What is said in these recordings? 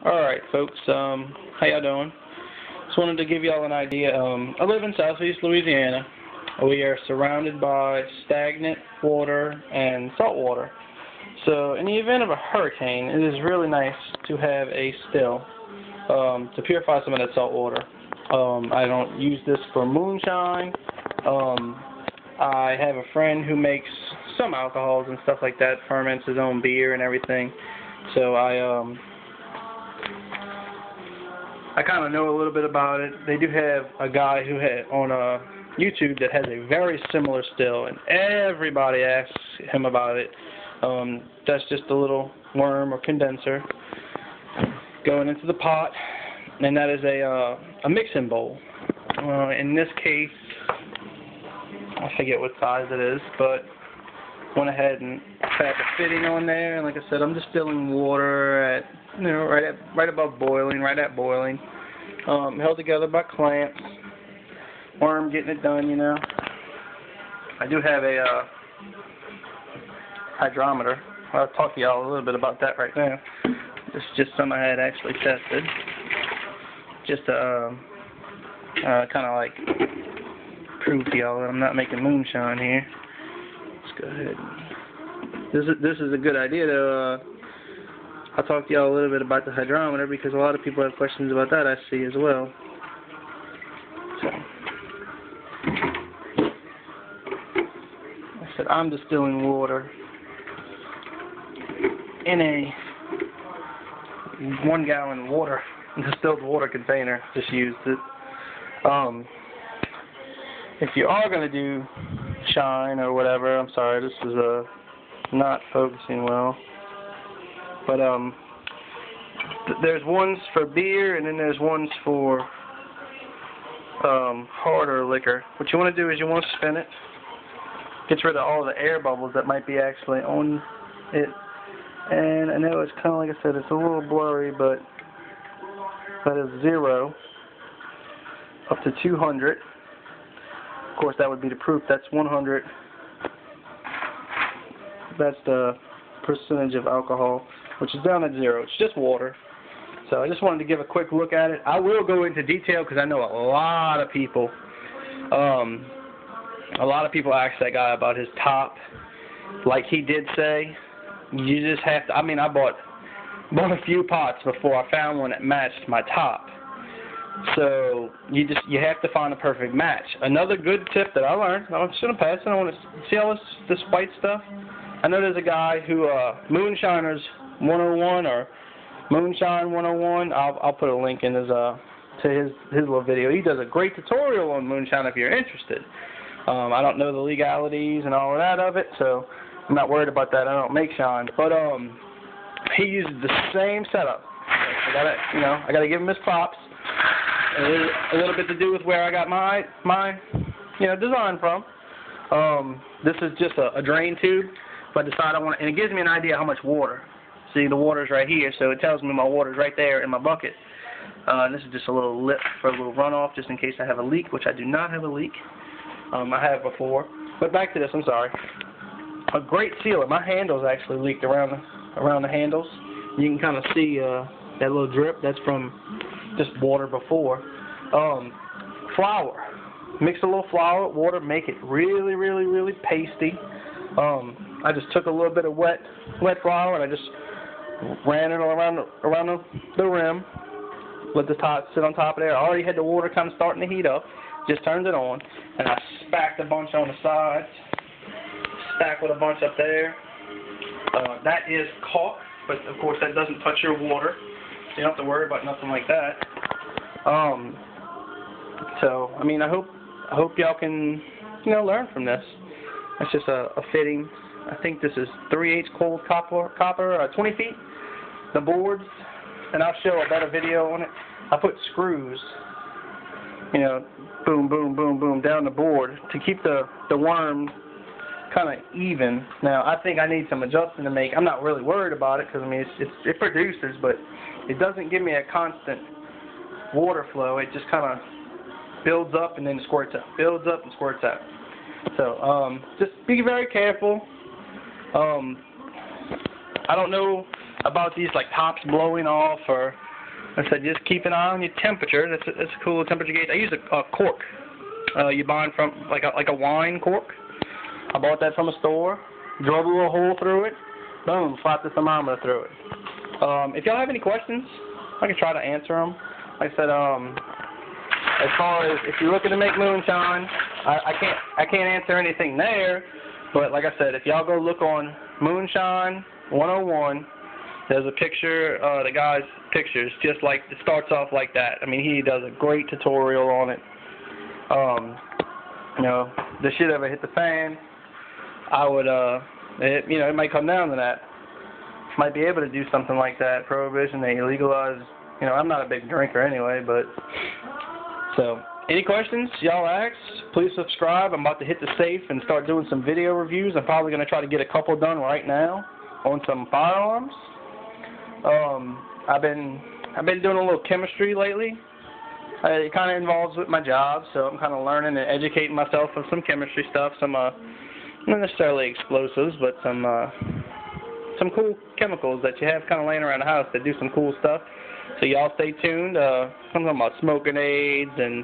Alright folks, how y'all doing? Just wanted to give y'all an idea. I live in southeast Louisiana. We are surrounded by stagnant water and salt water. So in the event of a hurricane, it is really nice to have a still to purify some of that salt water. I don't use this for moonshine. I have a friend who makes some alcohols and stuff like that, ferments his own beer and everything. So I kind of know a little bit about it. They do have a guy who had on YouTube that has a very similar still, and everybody asks him about it. That's just a little worm or condenser going into the pot, and that is a mixing bowl. In this case, I forget what size it is, but went ahead and had the fitting on there, and like I said, I'm distilling water at right above boiling, right at boiling. Held together by clamps. Worm getting it done, I do have a hydrometer. I'll talk to y'all a little bit about that right now. This is just something I had actually tested. Just to kind of like prove to y'all that I'm not making moonshine here. Let's go ahead. This is a good idea to I'll talk to y'all a little bit about the hydrometer because a lot of people have questions about that, I see as well. So, I said I'm distilling water in a 1 gallon distilled water container. Just used it. If you are going to do shine or whatever, I'm sorry, this is not focusing well. But there's ones for beer, and then there's ones for harder liquor. What you want to do is you want to spin it. Gets rid of all the air bubbles that might be actually on it. And I know it's kind of like I said, it's a little blurry, but that is 0 up to 200. Of course, that would be the proof. That's 100. That's the percentage of alcohol, which is down at 0. It's just water. So I just wanted to give a quick look at it. I will go into detail because I know a lot of people ask that guy about his top. Like he did say, you just have to, I bought a few pots before I found one that matched my top. So you have to find a perfect match. Another good tip that I learned, I'm just going to pass it. I want to see all this white stuff. I know there's a guy who, Moonshiners 101 or Moonshine 101. I'll put a link in to his little video. He does a great tutorial on moonshine if you're interested. I don't know the legalities and all of that of it, so I'm not worried about that. I don't make shine, but he uses the same setup. I gotta give him his props. A little bit to do with where I got my design from. This is just a drain tube. If I decide I want, and it gives me an idea how much water. See, the water's right here, so it tells me my water's right there in my bucket. This is just a little lip for a little runoff, just in case I have a leak, which I do not have a leak. I have before. But back to this, I'm sorry. A great sealer. My handles actually leaked around the handles. You can kind of see that little drip. That's from just water before. Flour. Mix a little flour with water. Make it really, really, really pasty. I just took a little bit of wet flour and I just ran it around the rim. Let the top sit on top of there. I already had the water kind of starting to heat up. Just turned it on, and I stacked a bunch on the sides. Stack with a bunch up there. That is caulk, but of course that doesn't touch your water, so you don't have to worry about nothing like that. So I hope y'all can learn from this. It's just a fitting. I think this is 3/8 cold copper, 20 feet. The boards, and I'll show a better video on it. I put screws, boom, boom, boom, boom, down the board to keep the worm kind of even. Now, I think I need some adjusting to make. I'm not really worried about it because, it produces, but it doesn't give me a constant water flow. It just kind of builds up and then squirts out. Builds up and squirts out. So, just be very careful. I don't know about these, like, tops blowing off or I said just keep an eye on your temperature. That's a cool temperature gauge. I use a cork. You buy it from like a wine cork. I bought that from a store. Drilled a little hole through it. Boom, slapped the thermometer through it. If y'all have any questions, I can try to answer them. Like I said, as far as if you're looking to make moonshine, I can't answer anything there. But like I said, if y'all go look on Moonshine 101, there's a picture, the guy's pictures, just like, it starts off like that. I mean, he does a great tutorial on it. You know, this shit ever hit the fan, I would, it might come down to that. Might be able to do something like that. Prohibition, they legalize, I'm not a big drinker anyway, but, so, any questions y'all ask, please subscribe. I'm about to hit the safe and start doing some video reviews. I'm probably going to try to get a couple done right now on some firearms. I've been doing a little chemistry lately. It kind of involves with my job, so I'm kind of learning and educating myself on some chemistry stuff, some not necessarily explosives, but some cool chemicals that you have kind of laying around the house that do some cool stuff. So y'all stay tuned. I'm talking about smoking aids and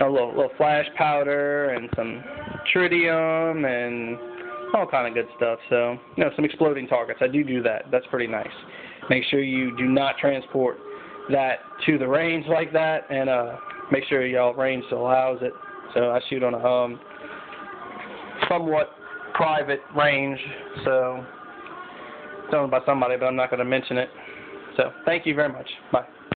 a little flash powder and some tritium and all kind of good stuff. So, some exploding targets. I do that. That's pretty nice. Make sure you do not transport that to the range like that, and make sure y'all range allows it. So I shoot on a somewhat private range, so it's owned by somebody, but I'm not going to mention it. So thank you very much. Bye.